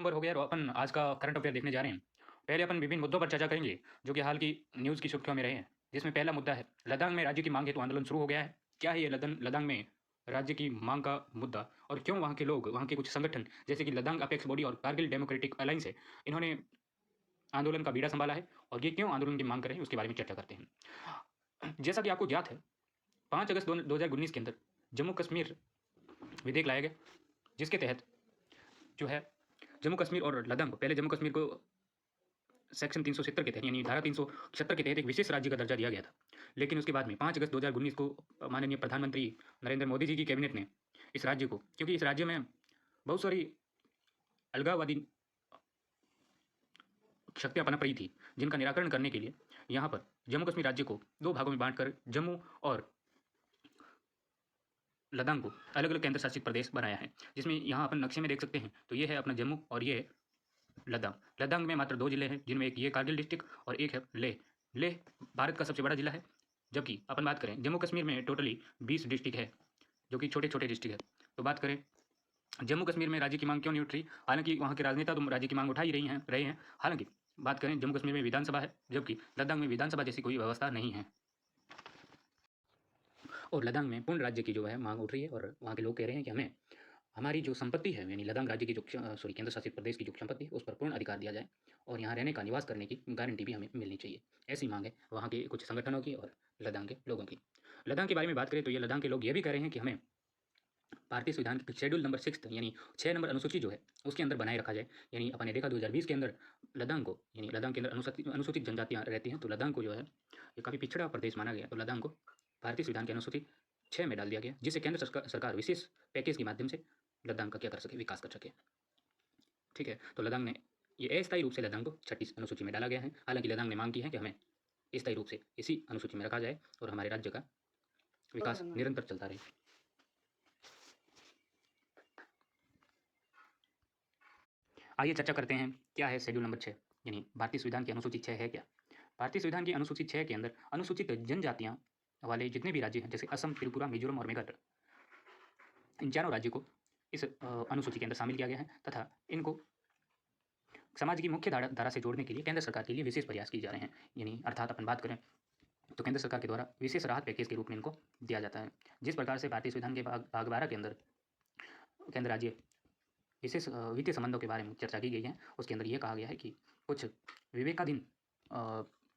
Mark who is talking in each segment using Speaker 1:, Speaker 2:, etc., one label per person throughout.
Speaker 1: Over हो गया और अपन आज का करंट अफेयर देखने जा रहे हैं। पहले अपन विभिन्न मुद्दों पर चर्चा करेंगे जो कि हाल की न्यूज़ की सुर्खियों में रहे हैं, जिसमें पहला मुद्दा है लद्दाख में राज्य की मांग हेतु आंदोलन शुरू हो गया है। क्या है ये लद्दाख में राज्य की मांग का मुद्दा और क्यों वहाँ के लोग, वहाँ के कुछ संगठन जैसे कि लद्दाख अपेक्स बॉडी और कारगिल डेमोक्रेटिक अलायंस है, इन्होंने आंदोलन का बीड़ा संभाला है और ये क्यों आंदोलन की मांग कर रहे हैं उसके बारे में चर्चा करते हैं। जैसा कि आपको ज्ञात है, 5 अगस्त 2019 के अंदर जम्मू कश्मीर विधेयक लाया गया, जिसके तहत जो है जम्मू कश्मीर और लद्दाख को, पहले जम्मू कश्मीर को सेक्शन 370 के तहत यानी धारा 376 के तहत एक विशेष राज्य का दर्जा दिया गया था। लेकिन उसके बाद में 5 अगस्त 2019 को माननीय प्रधानमंत्री नरेंद्र मोदी जी की कैबिनेट ने इस राज्य को, क्योंकि इस राज्य में बहुत सारी अलगाववादी शक्तियां पनप रही थी, जिनका निराकरण करने के लिए यहाँ पर जम्मू कश्मीर राज्य को 2 भागों में बांटकर जम्मू और लद्दाख को अलग अलग केंद्र शासित प्रदेश बनाया है। जिसमें यहाँ अपन नक्शे में देख सकते हैं तो ये है अपना जम्मू और ये है लद्दाख। लद्दाख में मात्र 2 जिले हैं, जिनमें एक ये कारगिल डिस्ट्रिक्ट और एक है लेह। लेह भारत का सबसे बड़ा जिला है, जबकि अपन बात करें जम्मू कश्मीर में टोटली 20 डिस्ट्रिक्ट है, जो कि छोटे छोटे डिस्ट्रिक्ट है। तो बात करें जम्मू कश्मीर में राज्य की मांग क्यों नहीं उठ रही, हालांकि वहाँ के राजनेता तो राज्य की मांग उठा ही रहे हैं। हालांकि बात करें जम्मू कश्मीर में विधानसभा है, जबकि लद्दाख में विधानसभा जैसी कोई व्यवस्था नहीं है और लद्दाख में पूर्ण राज्य की जो है मांग उठ रही है। और वहाँ के लोग कह रहे हैं कि हमें हमारी जो संपत्ति है, यानी लद्दाख राज्य की जो केंद्र शासित प्रदेश की जो संपत्ति है, उस पर पूर्ण अधिकार दिया जाए और यहाँ रहने का, निवास करने की गारंटी भी हमें मिलनी चाहिए। ऐसी मांग है वहाँ के कुछ संगठनों की और लद्दाख के लोगों की। लद्दाख के बारे में बात करें तो ये लद्दाख के लोग ये भी कह रहे हैं कि हमें भारतीय संविधान की शेड्यूल नंबर 6 यानी 6 नंबर अनुसूची जो है उसके अंदर बनाए रखा जाए। यानी अपन ने देखा 2020 के अंदर लद्दाख को, यानी लद्दाख के अंदर अनुसूचित जनजातियाँ रहती हैं, तो लद्दाख को जो है ये काफ़ी पिछड़ा प्रदेश माना गया। तो लद्दाख को भारतीय संविधान की अनुसूची 6 में डाल दिया गया, जिससे केंद्र सरकार विशेष पैकेज के माध्यम से लद्दाख का क्या कर सके, विकास कर सके। ठीक है, तो लद्दाख ने ये अस्थायी रूप से लद्दाख को 6ठी अनुसूची में डाला गया है। हालांकि लद्दाख ने मांग की है कि हमें स्थायी रूप से इसी अनुसूची में रखा जाए और हमारे राज्य का विकास निरंतर चलता रहे। आइए चर्चा करते हैं क्या है शेड्यूल नंबर 6, यानी भारतीय संविधान की अनुसूची 6 है क्या। भारतीय संविधान की अनुसूची 6 के अंदर अनुसूचित जनजातियां वाले जितने भी राज्य हैं, जैसे असम, त्रिपुरा, मिजोरम और मेघालय, इन चारों राज्यों को इस अनुसूची के अंदर शामिल किया गया है तथा इनको समाज की मुख्य धारा से जोड़ने के लिए केंद्र सरकार के लिए विशेष प्रयास किए जा रहे हैं। यानी अर्थात अपन बात करें तो केंद्र सरकार के द्वारा विशेष राहत पैकेज के रूप में इनको दिया जाता है। जिस प्रकार से भारतीय संविधान के भाग 12 के अंदर केंद्र राज्य विशेष वित्तीय संबंधों के बारे में चर्चा की गई है, उसके अंदर यह कहा गया है कि कुछ विवेकाधीन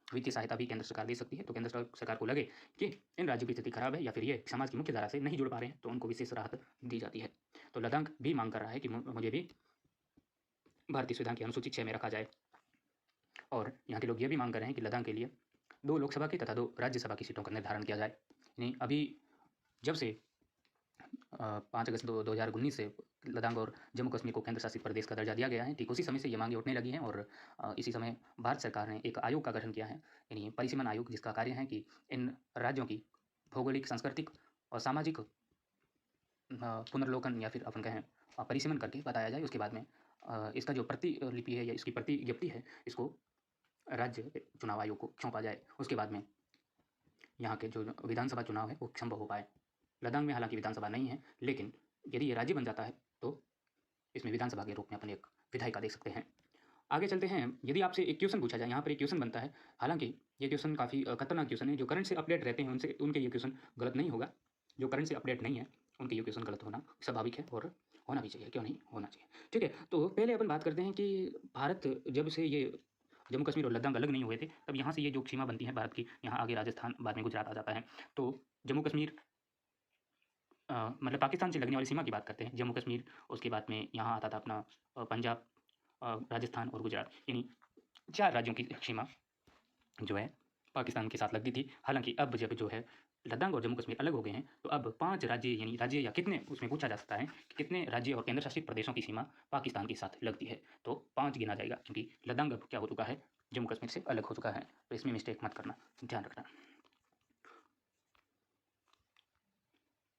Speaker 1: वित्तीय सहायता भी केंद्र सरकार दे सकती है। तो केंद्र सरकार को लगे कि इन राज्यों की स्थिति खराब है या फिर ये समाज की मुख्य धारा से नहीं जुड़ पा रहे हैं, तो उनको विशेष राहत दी जाती है। तो लद्दाख भी मांग कर रहा है कि मुझे भी भारतीय संविधान की अनुसूची 6 में रखा जाए। और यहाँ के लोग ये भी मांग कर रहे हैं कि लद्दाख के लिए 2 लोकसभा की तथा 2 राज्यसभा की सीटों का निर्धारण किया जाए। यानी अभी जब से 5 अगस्त 2019 से लद्दाख और जम्मू कश्मीर को केंद्र शासित प्रदेश का दर्जा दिया गया है, ठीक उसी समय से ये मांगें उठने लगी हैं। और इसी समय भारत सरकार ने एक आयोग का गठन किया है, यानी परिसीमन आयोग, जिसका कार्य है कि इन राज्यों की भौगोलिक, सांस्कृतिक और सामाजिक पुनर्लोकन या फिर अपन कहें परिसीमन करके बताया जाए। उसके बाद में इसका जो प्रतिलिपि है या इसकी प्रतिज्ञप्ति है, इसको राज्य चुनाव आयोग को सौंपा जाए। उसके बाद में यहाँ के जो विधानसभा चुनाव है वो संभव हो पाए। लद्दाख में हालांकि विधानसभा नहीं है, लेकिन यदि ये राज्य बन जाता है तो इसमें विधानसभा के रूप में अपन एक विधायिका देख सकते हैं। आगे चलते हैं। यदि आपसे एक क्वेश्चन पूछा जाए, यहाँ पर एक क्वेश्चन बनता है, हालांकि ये क्वेश्चन काफ़ी खतरनाक क्वेश्चन है। जो करंट से अपडेट रहते हैं उनसे, उनके ये क्वेश्चन गलत नहीं होगा। जो करंट से अपडेट नहीं है उनके ये क्वेश्चन गलत होना स्वाभाविक है और होना भी चाहिए, क्यों नहीं होना चाहिए। ठीक है, तो पहले अपन बात करते हैं कि भारत जब से ये जम्मू कश्मीर और लद्दाख अलग नहीं हुए थे, तब यहाँ से ये जो सीमा बनती है भारत की, यहाँ आगे राजस्थान, बाद में गुजरात आ जाता है। तो जम्मू कश्मीर मतलब पाकिस्तान से लगने वाली सीमा की बात करते हैं, जम्मू कश्मीर, उसके बाद में यहाँ आता था अपना पंजाब, राजस्थान और गुजरात, यानी 4 राज्यों की सीमा जो है पाकिस्तान के साथ लगती थी। हालांकि अब जब जो है लद्दाख और जम्मू कश्मीर अलग हो गए हैं, तो अब 5 राज्य, यानी राज्य या कितने, उसमें पूछा जा सकता है कि कितने राज्य और केंद्र शासित प्रदेशों की सीमा पाकिस्तान के साथ लगती है, तो 5 गिना जाएगा, क्योंकि लद्दाख अब क्या हो चुका है, जम्मू कश्मीर से अलग हो चुका है। तो इसमें मिस्टेक मत करना, ध्यान रखना।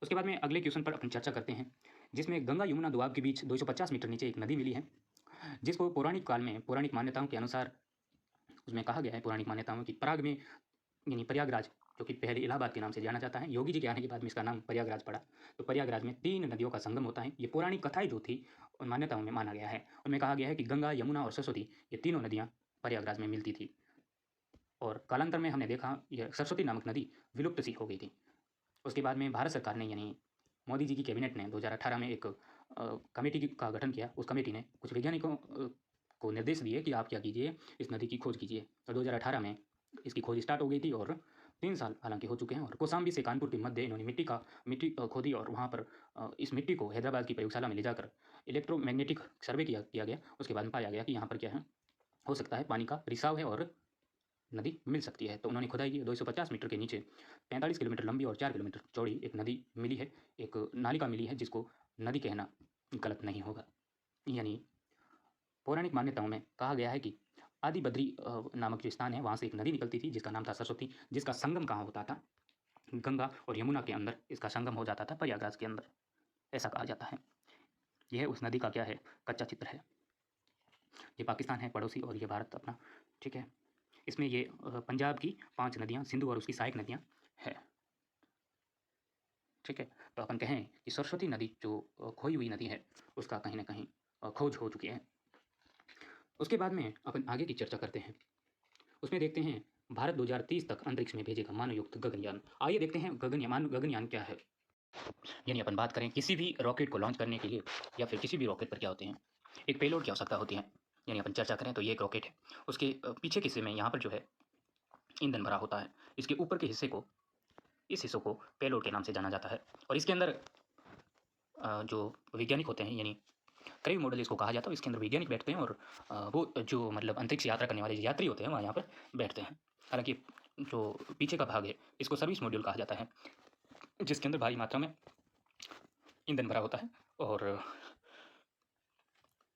Speaker 1: उसके बाद में अगले क्वेश्चन पर अपन चर्चा करते हैं, जिसमें गंगा यमुना दोआब के बीच 250 मीटर नीचे एक नदी मिली है, जिसको पौराणिक काल में, पौराणिक मान्यताओं के अनुसार उसमें कहा गया है, पौराणिक मान्यताओं की, पराग में, यानी प्रयागराज जो कि पहले इलाहाबाद के नाम से जाना जाता है। योगी जी के आने के बाद में इसका नाम प्रयागराज पड़ा। तो प्रयागराज में 3 नदियों का संगम होता है। ये पौराणिक कथाएँ जो थी, उन मान्यताओं में माना गया है। उनमें कहा गया है कि गंगा, यमुना और सरस्वती, ये तीनों नदियाँ प्रयागराज में मिलती थी। और कालांतर में हमने देखा यह सरस्वती नामक नदी विलुप्त सी हो गई थी। उसके बाद में भारत सरकार ने, यानी मोदी जी की कैबिनेट ने 2018 में एक कमेटी का गठन किया। उस कमेटी ने कुछ वैज्ञानिकों को निर्देश दिए कि आप क्या कीजिए, इस नदी की खोज कीजिए। तो 2018 में इसकी खोज स्टार्ट हो गई थी और 3 साल हालांकि हो चुके हैं। और कौशाम्बी से कानपुर के मध्य इन्होंने मिट्टी खोदी और वहाँ पर इस मिट्टी को हैदराबाद की प्रयोगशाला में ले जाकर इलेक्ट्रोमैग्नेटिक सर्वे किया गया। उसके बाद में पाया गया कि यहाँ पर क्या है, हो सकता है पानी का रिसाव है और नदी मिल सकती है। तो उन्होंने खुदाई की। 250 मीटर के नीचे 45 किलोमीटर लंबी और 4 किलोमीटर चौड़ी एक नदी मिली है, एक नालिका मिली है, जिसको नदी कहना गलत नहीं होगा। यानी पौराणिक मान्यताओं में कहा गया है कि आदि बद्री नामक जो स्थान है, वहाँ से एक नदी निकलती थी जिसका नाम था सरस्वती, जिसका संगम कहाँ होता था, गंगा और यमुना के अंदर इसका संगम हो जाता था, प्रयागराज के अंदर, ऐसा कहा जाता है। यह उस नदी का क्या है, कच्चा चित्र है। ये पाकिस्तान है पड़ोसी और ये भारत अपना, ठीक है। इसमें ये पंजाब की 5 नदियाँ, सिंधु और उसकी सहायक नदियाँ है, ठीक है। तो अपन कहें कि सरस्वती नदी जो खोई हुई नदी है, उसका कहीं ना कहीं खोज हो चुकी है। उसके बाद में अपन आगे की चर्चा करते हैं। उसमें देखते हैं भारत 2030 तक अंतरिक्ष में भेजेगा मानवयुक्त गगनयान। आइए देखते हैं गगनयान क्या है। यानी अपन बात करें किसी भी रॉकेट को लॉन्च करने के लिए या फिर किसी भी रॉकेट पर क्या होते हैं, एक पेलोड की आवश्यकता होती है। यानी अपन चर्चा करें तो ये एक रॉकेट है, उसके पीछे के हिस्से में यहाँ पर जो है ईंधन भरा होता है। इसके ऊपर के हिस्से को, इस हिस्से को पेलोड के नाम से जाना जाता है। और इसके अंदर जो वैज्ञानिक होते हैं, यानी क्रेव मॉडल इसको कहा जाता है, इसके अंदर वैज्ञानिक बैठते हैं और वो जो मतलब अंतरिक्ष यात्रा करने वाले यात्री होते हैं वहाँ यहाँ पर बैठते हैं। हालांकि जो पीछे का भाग है इसको सर्विस मॉड्यूल कहा जाता है, जिसके अंदर भारी मात्रा में ईंधन भरा होता है। और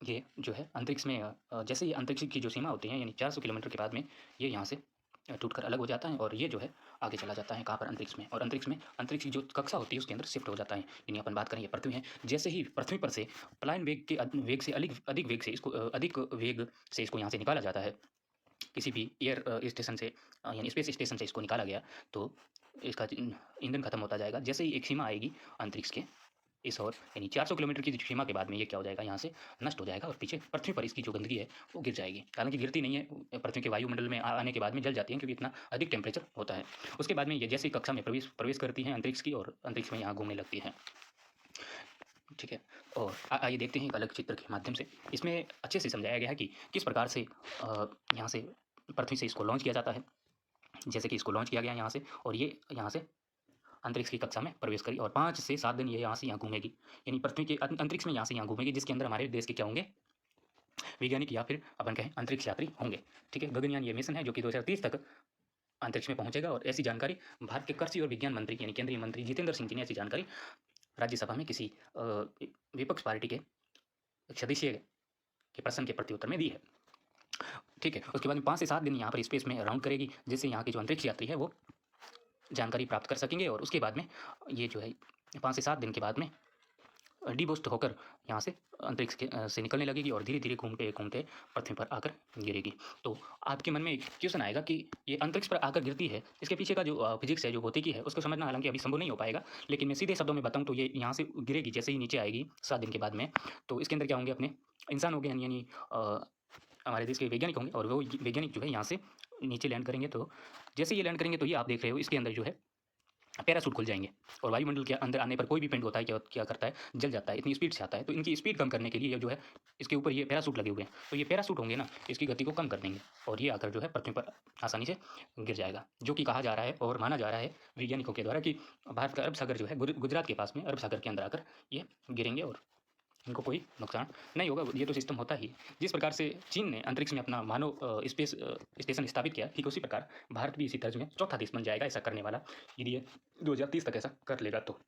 Speaker 1: ये जो है अंतरिक्ष में जैसे ही अंतरिक्ष की जो सीमा होती है, यानी 400 किलोमीटर के बाद में ये यहाँ से टूटकर अलग हो जाता है और ये जो है आगे चला जाता है कहाँ पर, अंतरिक्ष में। और अंतरिक्ष की जो कक्षा होती है उसके अंदर शिफ्ट हो जाता है। यानी अपन बात करें ये पृथ्वी है, जैसे ही पृथ्वी पर से पलायन वेग से अधिक वेग से इसको यहाँ से निकाला जाता है, किसी भी एयर स्टेशन से, यानी स्पेस स्टेशन से इसको निकाला गया, तो इसका ईंधन खत्म होता जाएगा। जैसे ही एक सीमा आएगी अंतरिक्ष के इस ओर, यानी 400 किलोमीटर की सीमा के बाद में ये क्या हो जाएगा, यहाँ से नष्ट हो जाएगा और पीछे पृथ्वी पर इसकी जो गंदगी है वो गिर जाएगी। हालांकि गिरती नहीं है, पृथ्वी के वायुमंडल में आने के बाद में जल जाती है, क्योंकि इतना अधिक टेम्परेचर होता है। उसके बाद में ये जैसी कक्षा में प्रवेश करती हैं अंतरिक्ष की और अंतरिक्ष में यहाँ घूमने लगती है, ठीक है। और आइए देखते हैं एक अलग चित्र के माध्यम से। इसमें अच्छे से समझाया गया है कि किस प्रकार से यहाँ से पृथ्वी से इसको लॉन्च किया जाता है। जैसे कि इसको लॉन्च किया गया यहाँ से, और ये यहाँ से अंतरिक्ष की कक्षा में प्रवेश करी और 5 से 7 दिन ये यहाँ से यहाँ घूमेगी, यानी पृथ्वी के अंतरिक्ष में यहाँ से यहाँ घूमेगी, जिसके अंदर हमारे देश के क्या होंगे, वैज्ञानिक या फिर अपन कहें अंतरिक्ष यात्री होंगे, ठीक है। गगनयान ये मिशन है जो कि 2030 तक अंतरिक्ष में पहुंचेगा। और ऐसी जानकारी भारत के कृषि और विज्ञान मंत्री यानी केंद्रीय मंत्री जितेंद्र सिंह जी ने ऐसी जानकारी राज्यसभा में किसी विपक्ष पार्टी के सदस्य के प्रश्न के प्रत्युत्तर में दी है, ठीक है। उसके बाद में 5 से 7 दिन यहाँ पर स्पेस में राउंड करेगी, जिससे यहाँ के जो अंतरिक्ष यात्री है वो जानकारी प्राप्त कर सकेंगे। और उसके बाद में ये जो है 5 से 7 दिन के बाद में डीबूस्ट होकर यहाँ से अंतरिक्ष से निकलने लगेगी और धीरे धीरे घूमते घूमते पृथ्वी पर आकर गिरेगी। तो आपके मन में एक क्वेश्चन आएगा कि ये अंतरिक्ष पर आकर गिरती है, इसके पीछे का जो फिजिक्स है, जो भौतिकी है, उसको समझना हालांकि अभी संभव नहीं हो पाएगा। लेकिन मैं सीधे शब्दों में बताऊँ तो ये यहाँ से गिरेगी जैसे ही नीचे आएगी 7 दिन के बाद में, तो इसके अंदर क्या होंगे, अपने इंसान हो गए, यानी हमारे देश के वैज्ञानिक होंगे। और वो वैज्ञानिक जो है यहाँ से नीचे लैंड करेंगे। तो जैसे ये लैंड करेंगे तो ये आप देख रहे हो इसके अंदर जो है पैराशूट खुल जाएंगे और वायुमंडल के अंदर आने पर कोई भी पिंड होता है क्या करता है, जल जाता है, इतनी स्पीड से आता है। तो इनकी स्पीड कम करने के लिए जो है इसके ऊपर ये पैराशूट लगे हुए हैं, तो ये पैराशूट होंगे ना, इसकी गति को कम कर देंगे और ये आकर जो है पृथ्वी पर आसानी से गिर जाएगा। जो कि कहा जा रहा है और माना जा रहा है वैज्ञानिकों के द्वारा कि भारत का अरब सागर जो है गुजरात के पास में अरब सागर के अंदर आकर ये गिरेंगे और इनको कोई नुकसान नहीं होगा। ये तो सिस्टम होता ही। जिस प्रकार से चीन ने अंतरिक्ष में अपना मानव स्पेस स्टेशन स्थापित किया, ठीक उसी प्रकार भारत भी इसी तर्ज में चौथा देश बन जाएगा ऐसा करने वाला, यदि ये 2030 तक ऐसा कर लेगा तो।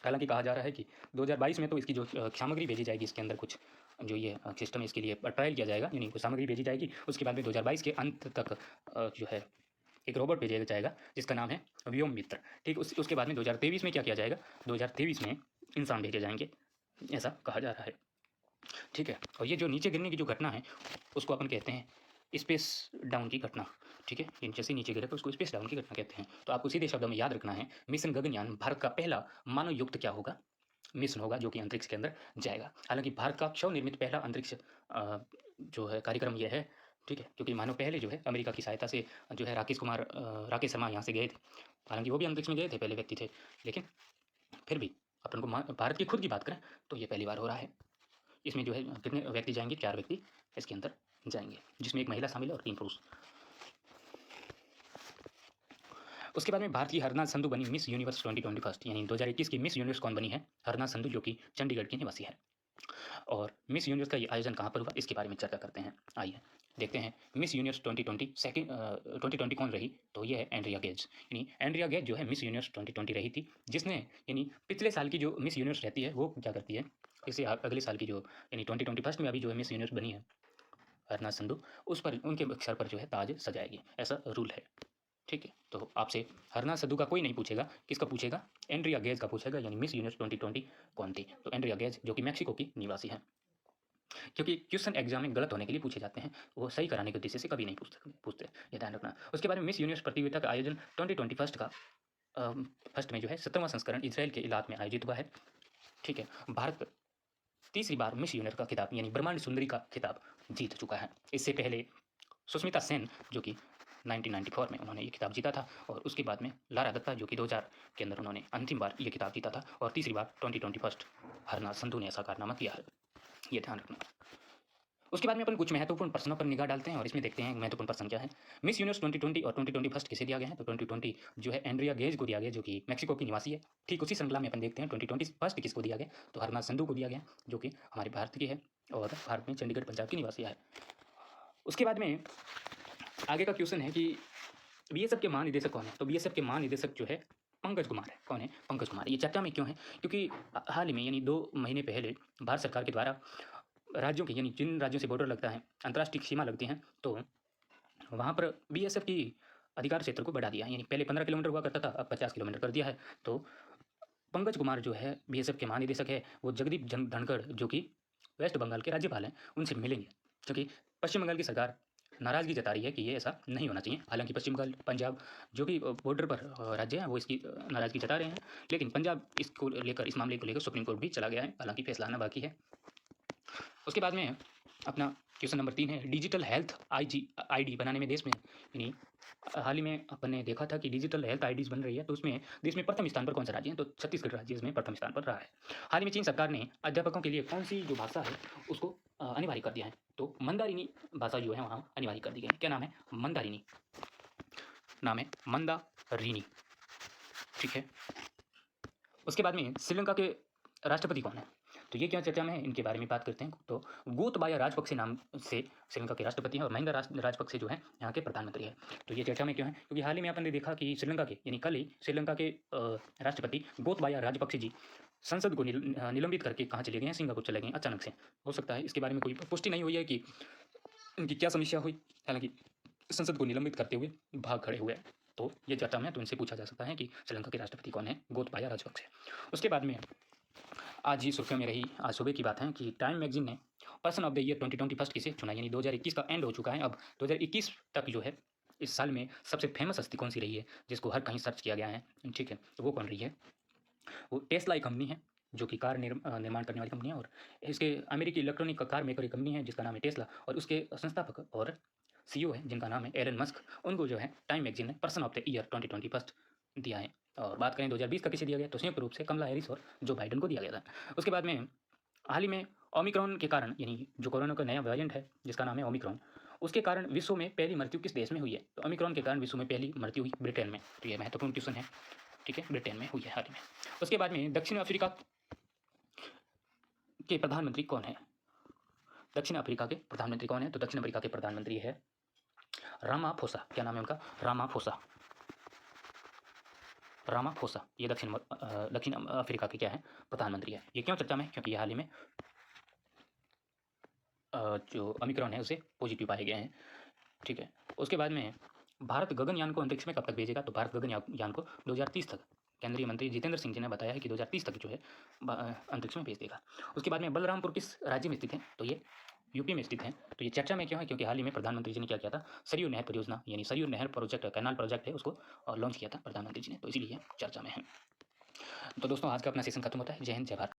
Speaker 1: हालांकि कहा जा रहा है कि 2022 में तो इसकी जो सामग्री भेजी जाएगी, इसके अंदर कुछ जो ये सिस्टम है इसके लिए ट्रायल किया जाएगा, यानी कुछ सामग्री भेजी जाएगी। उसके बाद में 2022 के अंत तक जो है एक रोबोट भेजा जाएगा जिसका नाम है व्योम मित्र, ठीक। उसके बाद में 2023 में क्या किया जाएगा, 2023 में इंसान भेजे जाएंगे, ऐसा कहा जा रहा है, ठीक है। और ये जो नीचे गिरने की जो घटना है उसको अपन कहते हैं स्पेस डाउन की घटना, ठीक है, यानी जैसे नीचे गिरे तो उसको स्पेस डाउन की घटना कहते हैं। तो आपको सीधे शब्दों में याद रखना है, मिशन गगनयान भारत का पहला मानव युक्त क्या होगा, मिशन होगा जो कि अंतरिक्ष के अंदर जाएगा। हालांकि भारत का स्वनिर्मित पहला अंतरिक्ष जो है कार्यक्रम यह है, ठीक है, क्योंकि मानव पहले जो है अमेरिका की सहायता से जो है राकेश शर्मा यहाँ से गए थे। हालांकि वो भी अंतरिक्ष में गए थे, पहले व्यक्ति थे, लेकिन फिर भी अपन को भारत की खुद की बात करें तो ये पहली बार हो रहा है। इसमें जो है कितने व्यक्ति जाएंगे, 4 व्यक्ति इसके अंदर जाएंगे, जिसमें एक महिला शामिल है और 3 पुरुष। उसके बाद में भारत की हरनाथ संधू बनी मिस यूनिवर्स 2021, यानी 2021 की मिस यूनिवर्स कौन बनी है, हरनाथ संधू, जो कि चंडीगढ़ की निवासी है। और मिस यूनिवर्स का ये आयोजन कहाँ पर हुआ, इसके बारे में चर्चा करते हैं। आइए देखते हैं मिस यूनिवर्स 2020 कौन रही, तो ये है एंड्रिया गेज। यानी एंड्रिया गेज जो है मिस यूनिवर्स 2020 रही थी, जिसने यानी पिछले साल की जो मिस यूनिवर्स रहती है वो क्या करती है, इसे अगले साल की जो यानी 2021 में अभी जो है मिस यूनिवर्स बनी है हरनाथ संधू, उस पर उनके सर पर जो है ताज सजाएगी, ऐसा रूल है, ठीक है। तो आपसे हरनाथ संधू का कोई नहीं पूछेगा, किसका पूछेगा, एंड्रिया गेज का पूछेगा, यानी मिस यूनिवर्स 2020 कौन थी, तो एंड्रिया गेज जो कि मैक्सिको की निवासी है। क्योंकि क्वेश्चन एग्जाम में गलत होने के लिए पूछे जाते हैं, वो सही कराने के उद्देश्य से कभी नहीं पूछते, ये ध्यान रखना। उसके बाद में मिस यूनिवर्स प्रतियोगिता का आयोजन 2021 का फर्स्ट में जो है 17वां संस्करण इसराइल के इलाक में आयोजित हुआ है, ठीक है। भारत तीसरी बार मिस यूनिवर्स का खिताब यानी ब्रह्मांड सुंदरी का खिताब जीत चुका है। इससे पहले सुष्मिता सेन जो कि 1994 में उन्होंने ये खिताब जीता था, और उसके बाद में लारा दत्ता जो कि 2000 के अंदर उन्होंने अंतिम बार ये खिताब जीता था, और तीसरी बार 2021 हरनाथ संधू ने ऐसा कारनामा किया है, ये ध्यान रखना। उसके बाद में अपन कुछ महत्वपूर्ण प्रश्नों पर निगाह डालते हैं और इसमें देखते हैं महत्वपूर्ण प्रश्न क्या है। मिस यूनिवर्स 2020 और 2021 किसे दिया गया है, तो 2020 जो है एंड्रिया गेज को दिया गया, जो कि मैक्सिको की निवासी है। ठीक उसी श्रृंखला में अपन देखते हैं 2021 किसको दिया गया, तो हरनाथ संधू को दिया गया, जो कि हमारे भारत की है और भारत में चंडीगढ़ पंजाब की निवासी है। उसके बाद में आगे का क्वेश्चन है कि बीएसएफ के महानिदेशक कौन है, तो बीएसएफ के महानिदेशक जो है पंकज कुमार है। कौन है, पंकज कुमार। ये चर्चा में क्यों है, क्योंकि हाल ही में यानी 2 महीने पहले भारत सरकार के द्वारा राज्यों के यानी जिन राज्यों से बॉर्डर लगता है, अंतर्राष्ट्रीय सीमा लगती हैं, तो वहाँ पर बीएसएफ की अधिकार क्षेत्र को बढ़ा दिया, यानी पहले 15 किलोमीटर हुआ करता था, अब 50 किलोमीटर कर दिया है। तो पंकज कुमार जो है बीएसएफ के महानिदेशक है, वो जगदीप धनखड़ जो कि वेस्ट बंगाल के राज्यपाल हैं, उनसे मिलेंगे, क्योंकि पश्चिम बंगाल की सरकार नाराज़गी जता रही है कि ये ऐसा नहीं होना चाहिए। हालांकि पश्चिम बंगाल पंजाब जो भी बॉर्डर पर राज्य हैं वो इसकी नाराज़गी जता रहे हैं, लेकिन पंजाब इसको लेकर, इस मामले को लेकर सुप्रीम कोर्ट भी चला गया है, हालांकि फैसला आना बाकी है। उसके बाद में अपना क्वेश्चन नंबर 3 है, डिजिटल हेल्थ आईडी बनाने में देश में, यानी हाल ही में अपन ने देखा था कि डिजिटल हेल्थ आईडीज बन रही है, तो उसमें देश में प्रथम स्थान पर कौन सा राज्य है, तो छत्तीसगढ़ राज्य इसमें प्रथम स्थान पर रहा है। हाल ही में चीन सरकार ने अध्यापकों के लिए कौन सी जो भाषा है उसको अनिवार्य कर दिया है, तो मंदारिनी भाषा जो है वहाँ अनिवार्य कर दी गई है। क्या नाम है, मंदारिनी, नाम है मंदारिनी, ठीक है। उसके बाद में श्रीलंका के राष्ट्रपति कौन है, तो ये क्या चर्चा में है, इनके बारे में बात करते हैं। तो गोतबाया राजपक्षे नाम से श्रीलंका के राष्ट्रपति हैं, और महिंदा राजपक्षे जो है यहाँ के प्रधानमंत्री है। तो ये चर्चा में क्यों है, क्योंकि हाल ही में अपन ने देखा कि श्रीलंका के यानी कल ही श्रीलंका के राष्ट्रपति गोतबाया राजपक्षे जी संसद को निलंबित करके कहाँ चले गए हैं, सिंगापुर चले गए अचानक से। हो सकता है इसके बारे में कोई पुष्टि नहीं हुई है कि इनकी क्या समस्या हुई, हालांकि संसद को निलंबित करते हुए भाग खड़े हुए। तो ये चर्चा में तो इनसे पूछा जा सकता है कि श्रीलंका के राष्ट्रपति कौन है, गोतबाया राजपक्षे। उसके बाद में आज ही सुर्खियों में रही, आज सुबह की बात है कि टाइम मैगजीन ने पर्सन ऑफ द ईयर 2021 किसे चुना, यानी 2021 का एंड हो चुका है, अब 2021 तक जो है इस साल में सबसे फेमस हस्ती कौन सी रही है, जिसको हर कहीं सर्च किया गया है, ठीक है, तो वो कौन रही है, वो टेस्ला एक कंपनी है जो कि कार निर्माण करने वाली कंपनी है, और इसके अमेरिकी इलेक्ट्रॉनिक कार मेकर एक कंपनी है जिसका नाम है टेस्ला, और उसके संस्थापक और सीईओ है जिनका नाम है एलन मस्क। उनको जो है टाइम मैगजीन ने पर्सन ऑफ द ईयर 2021 दिया है। और बात करें 2020 का किसे दिया गया, तो संयुक्त रूप से कमला हैरिस और जो बाइडन को दिया गया था। उसके बाद में हाल ही में ओमिक्रॉन के कारण, यानी जो कोरोना का नया वेरिएंट है जिसका नाम है ओमिक्रॉन, उसके कारण विश्व में पहली मृत्यु किस देश में हुई है, तो ओमिक्रॉन के कारण विश्व में पहली मृत्यु हुई ब्रिटेन में। तो यह महत्वपूर्ण क्वेश्चन है, ठीक है, ब्रिटेन में हुई है हाल ही में। उसके बाद में दक्षिण अफ्रीका के प्रधानमंत्री कौन है, दक्षिण अफ्रीका के प्रधानमंत्री कौन है, तो दक्षिण अफ्रीका के प्रधानमंत्री है रामाफोसा। क्या नाम है उनका, रामाफोसा, रामाफोसा। ये दक्षिण अफ्रीका के क्या है, प्रधानमंत्री है। ये क्यों चर्चा में, क्योंकि हाल ही में जो ओमिक्रॉन है उसे पॉजिटिव पाए गए हैं, ठीक है। उसके बाद में भारत गगनयान को अंतरिक्ष में कब तक भेजेगा, तो भारत गगनयान को 2030 तक, केंद्रीय मंत्री जितेंद्र सिंह जी ने बताया है कि 2030 तक जो है अंतरिक्ष में भेज देगा। उसके बाद में बलरामपुर किस राज्य में स्थित है, तो ये यूपी में स्थित हैं। तो ये चर्चा में क्यों है? क्योंकि हाल ही में प्रधानमंत्री जी ने क्या किया था, सरयू नहर परियोजना यानी सरयू नहर प्रोजेक्ट, कैनाल प्रोजेक्ट है, उसको लॉन्च किया था प्रधानमंत्री जी ने, तो इसीलिए चर्चा में है। तो दोस्तों आज का अपना सेशन खत्म होता है। जय हिंद, जय भारत।